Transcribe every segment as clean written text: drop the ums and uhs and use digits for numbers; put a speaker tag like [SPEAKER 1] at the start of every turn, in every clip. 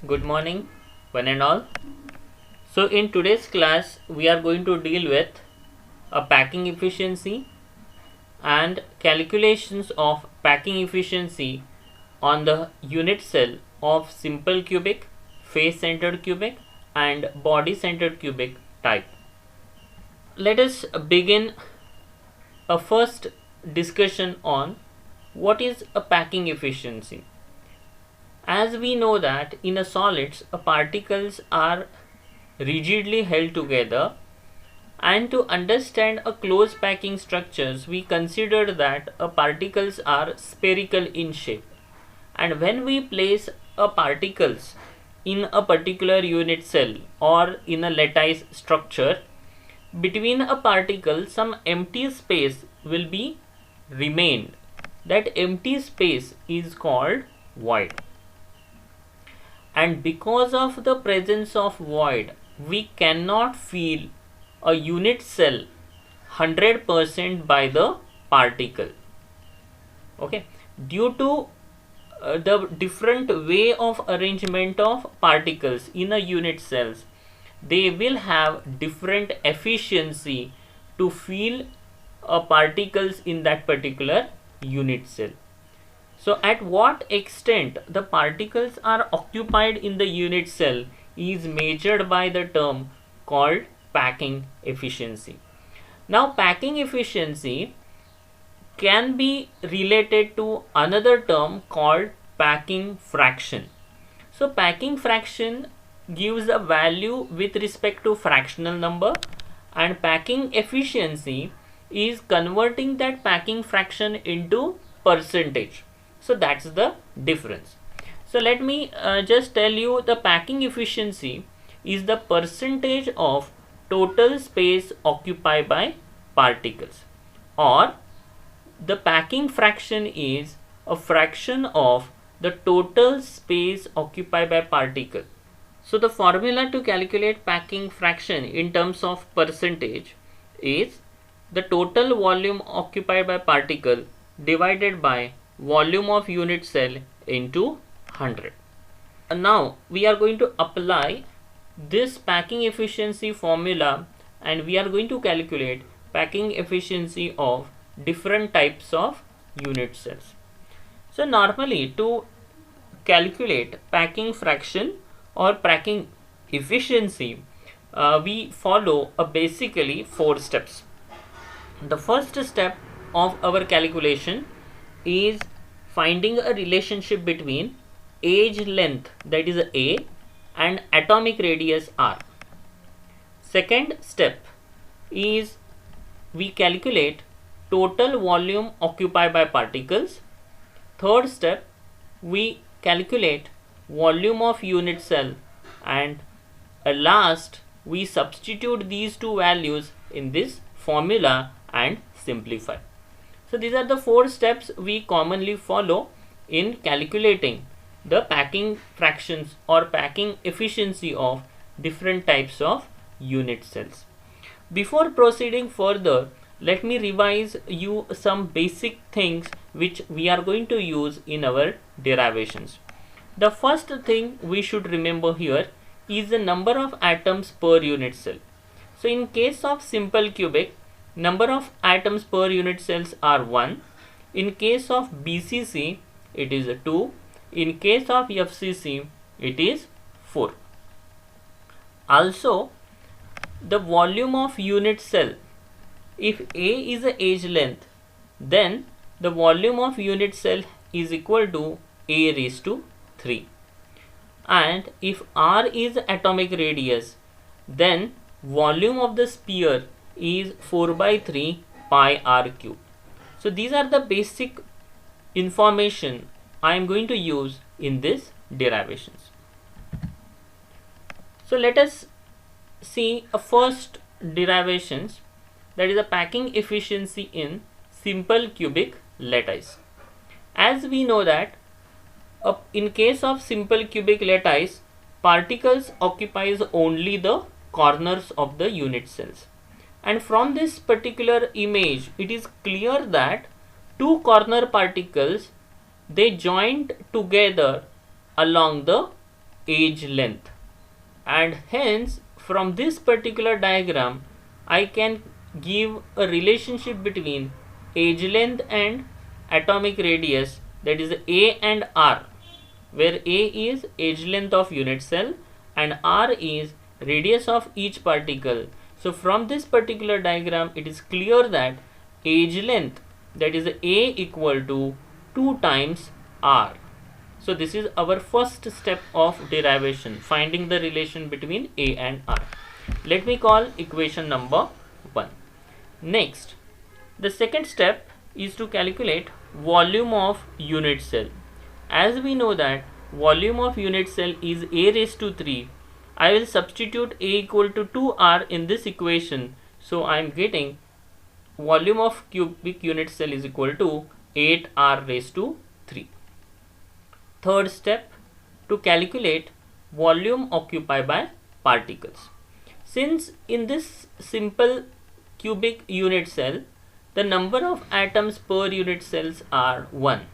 [SPEAKER 1] Good morning, one and all. So, in today's class, we are going to deal with a packing efficiency and calculations of packing efficiency on the unit cell of simple cubic, face centered cubic, and body centered cubic type. Let us begin a first discussion on what is a packing efficiency. As we know that in a solids, particles are rigidly held together, and to understand a close packing structures, we consider that particles are spherical in shape, and when we place particles in a particular unit cell or in a lattice structure, between a particle some empty space will be remained. That empty space is called void, and because of the presence of void, we cannot fill a unit cell 100% by the particle. Okay, due to the different way of arrangement of particles in a unit cells, they will have different efficiency to fill particles in that particular unit cell. So at what extent the particles are occupied in the unit cell is measured by the term called packing efficiency. Now packing efficiency can be related to another term called packing fraction. So packing fraction gives a value with respect to fractional number, and packing efficiency is converting that packing fraction into percentage. So that's the difference. So let me just tell you, the packing efficiency is the percentage of total space occupied by particles, or the packing fraction is a fraction of the total space occupied by particle. So the formula to calculate packing fraction in terms of percentage is the total volume occupied by particle divided by volume of unit cell into 100. And now we are going to apply this packing efficiency formula, and we are going to calculate packing efficiency of different types of unit cells. So normally to calculate packing fraction or packing efficiency, we follow basically 4 steps. The first step of our calculation is finding a relationship between edge length, that is A, and atomic radius R. Second step is we calculate total volume occupied by particles. Third step, we calculate volume of unit cell, and last we substitute these two values in this formula and simplify. So these are the 4 steps we commonly follow in calculating the packing fractions or packing efficiency of different types of unit cells. Before proceeding further, let me revise you some basic things which we are going to use in our derivations. The first thing we should remember here is the number of atoms per unit cell. So in case of simple cubic, number of atoms per unit cells are 1. In case of BCC, it is 2. In case of FCC, it is 4. Also, the volume of unit cell, if A is the edge length, then the volume of unit cell is equal to A raised to 3. And if R is atomic radius, then volume of the sphere is 4 by 3 pi r cube. So these are the basic information I am going to use in this derivations. So let us see a first derivations, that is a packing efficiency in simple cubic lattice. As we know that in case of simple cubic lattice, particles occupies only the corners of the unit cells, and from this particular image it is clear that two corner particles, they joined together along the age length, and hence from this particular diagram I can give a relationship between age length and atomic radius, that is A and R, where A is age length of unit cell and R is radius of each particle. So from this particular diagram it is clear that age length, that is A, equal to 2 times R. So this is our first step of derivation, finding the relation between A and R. Let me call equation number 1. Next, the second step is to calculate volume of unit cell. As we know that volume of unit cell is A raised to 3, I will substitute A equal to 2R in this equation. So I am getting volume of cubic unit cell is equal to 8R raised to 3. Third step, to calculate volume occupied by particles. Since in this simple cubic unit cell the number of atoms per unit cells are 1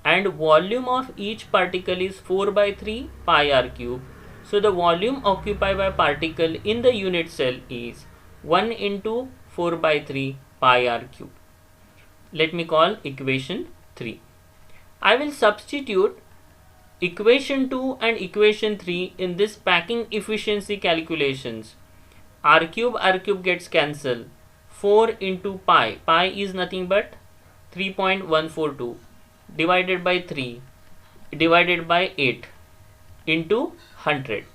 [SPEAKER 1] and volume of each particle is 4 by 3 pi r cube, so the volume occupied by particle in the unit cell is 1 into 4 by 3 pi r cube. Let me call equation 3. I will substitute equation 2 and equation 3 in this packing efficiency calculations. R cube gets cancelled. 4 into pi is nothing but 3.142 divided by 3 divided by 8 into 100.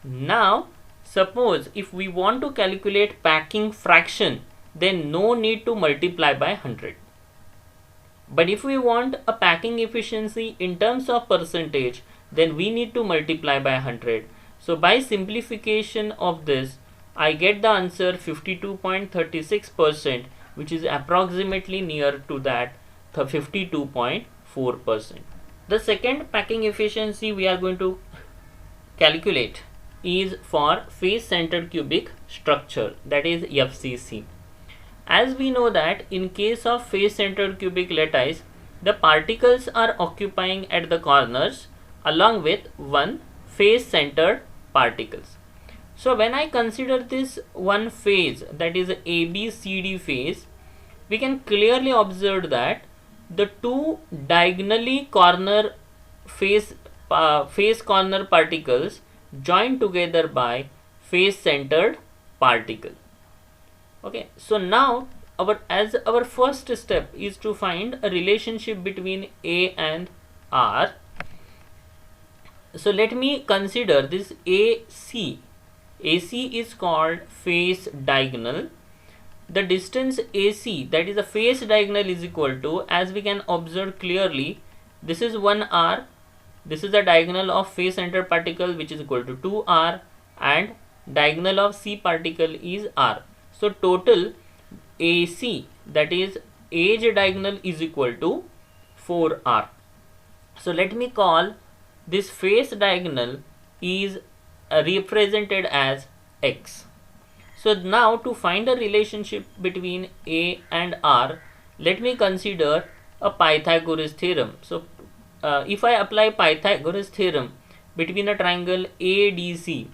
[SPEAKER 1] Now suppose if we want to calculate packing fraction, then no need to multiply by 100. But if we want a packing efficiency in terms of percentage, then we need to multiply by 100. So by simplification of this, I get the answer 52.36%, which is approximately near to that 52.4%. The second packing efficiency we are going to calculate is for face-centered cubic structure, that is FCC. As we know that in case of face-centered cubic lattice, the particles are occupying at the corners along with one face-centered particles. So when I consider this one phase, that is ABCD phase, we can clearly observe that the two diagonally corner face corner particles join together by face-centered particle. Okay, so now our first step is to find a relationship between A and R. So let me consider this AC. AC is called face diagonal. The distance AC, that is the face diagonal, is equal to, as we can observe clearly, this is 1R, this is the diagonal of face centered particle, which is equal to 2R, and diagonal of C particle is R. So total AC, that is edge diagonal, is equal to 4R. So let me call this face diagonal is represented as X. So now to find a relationship between A and R, let me consider a Pythagoras theorem. So if I apply Pythagoras theorem between a triangle ADC,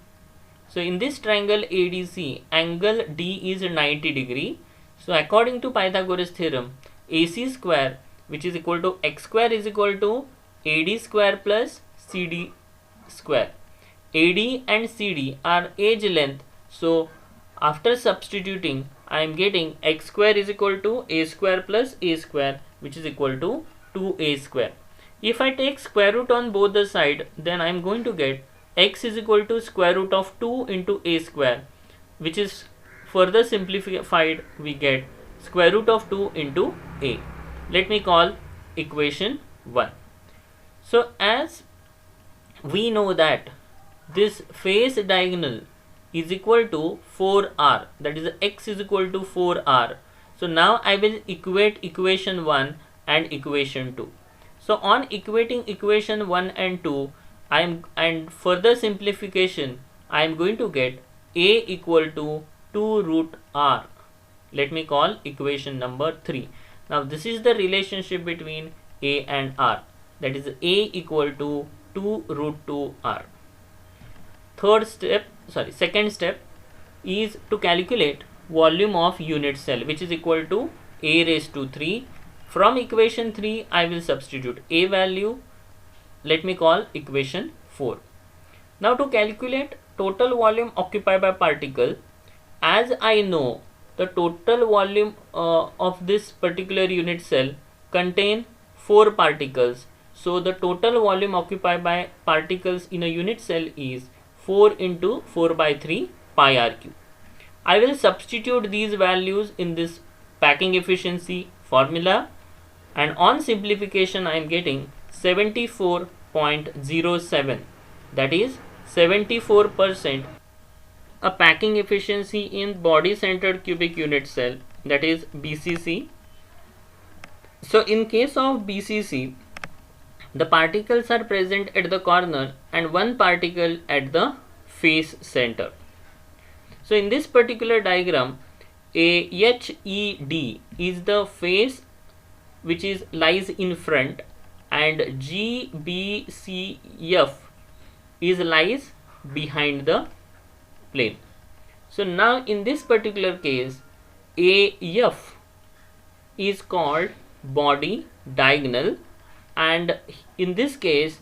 [SPEAKER 1] so in this triangle ADC, angle D is 90 degree. So according to Pythagoras theorem, AC square, which is equal to X square, is equal to AD square plus CD square. AD and CD are edge length. So after substituting, I am getting X square is equal to A square plus A square, which is equal to 2A square. If I take square root on both the side, then I am going to get X is equal to square root of 2 into A square, which is further simplified, we get square root of 2 into A. Let me call equation 1. So as we know that this face diagonal is equal to 4R, that is X is equal to 4R. So now I will equate equation 1 and equation 2. So on equating equation 1 and 2, and further simplification, I am going to get A equal to 2 root R. Let me call equation number 3. Now this is the relationship between A and R, that is A equal to 2 root 2 R. second step is to calculate volume of unit cell, which is equal to A raised to 3. From equation 3 I will substitute A value, let me call equation 4. Now to calculate total volume occupied by particle, as I know the total volume of this particular unit cell contain 4 particles, so the total volume occupied by particles in a unit cell is 4 into 4 by 3 pi r cube. I will substitute these values in this packing efficiency formula, and on simplification I am getting 74.07, that is 74% a packing efficiency in body centered cubic unit cell, that is BCC. So in case of BCC, the particles are present at the corner and one particle at the face center. So in this particular diagram, HED is the face which lies in front, and GBCF lies behind the plane. So now in this particular case, AF is called body diagonal, and in this case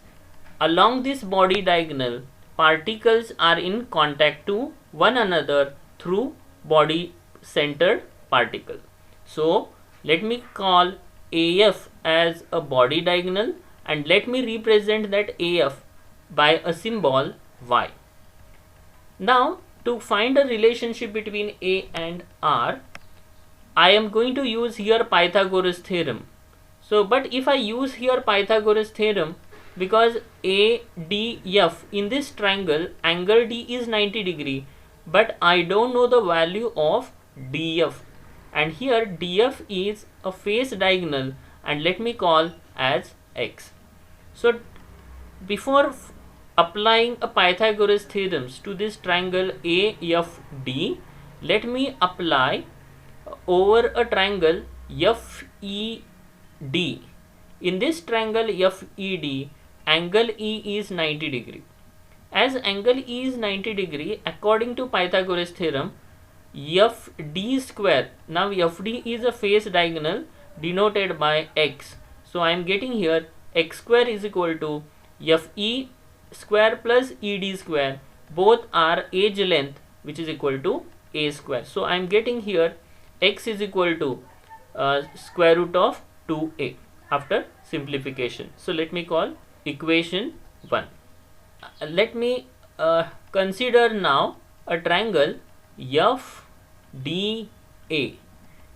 [SPEAKER 1] along this body diagonal particles are in contact to one another through body centered particle. So let me call AF as a body diagonal, and let me represent that AF by a symbol Y. Now to find a relationship between A and R, I am going to use here Pythagoras theorem. So but if I use here Pythagoras theorem, because ADF in this triangle angle D is 90 degree, but I don't know the value of DF, and here DF is a face diagonal, and let me call as X. So before applying a Pythagoras theorems to this triangle AFD, let me apply over a triangle FED. In this triangle FED, angle E is 90 degree. As angle E is 90 degree, according to Pythagoras theorem, FD square, now FD is a face diagonal denoted by X. So I am getting here X square is equal to FE square plus ED square, both are edge length, which is equal to A square. So I am getting here X is equal to square root of 2A after simplification. So let me call equation 1. Let me consider now a triangle FDA.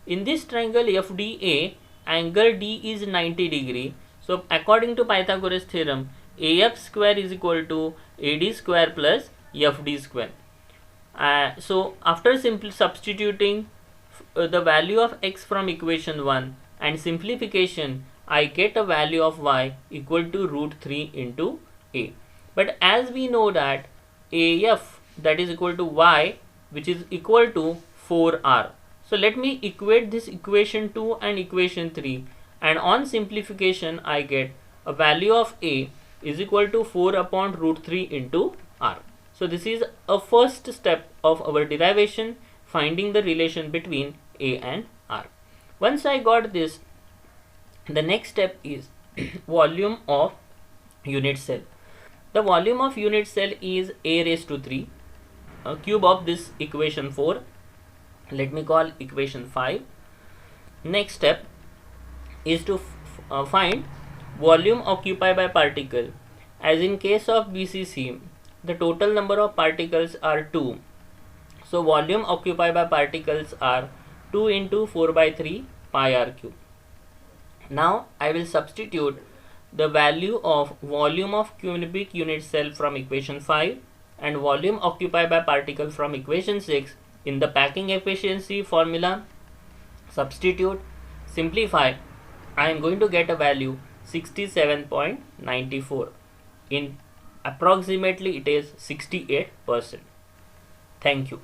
[SPEAKER 1] In this triangle FDA, angle D is 90 degree. So according to Pythagoras theorem, AF square is equal to AD square plus FD square. So after substituting the value of X from equation 1 and simplification, I get a value of Y equal to root 3 into A. But as we know that AF, that is equal to Y, which is equal to 4R. So let me equate this equation 2 and equation 3, and on simplification I get a value of A is equal to 4 upon root 3 into R. So this is a first step of our derivation, finding the relation between A and R. Once I got this, the next step is volume of unit cell. The volume of unit cell is A raised to 3, a cube of this equation 4. Let me call equation 5. Next step is to find volume occupied by particle. As in case of BCC, the total number of particles are 2. So volume occupied by particles are 2 into 4 by 3 pi r cube. Now I will substitute the value of volume of cubic unit cell from equation 5 and volume occupied by particle from equation 6 in the packing efficiency formula. Substitute, simplify, I am going to get a value 67.94. In approximately it is 68%. Thank you.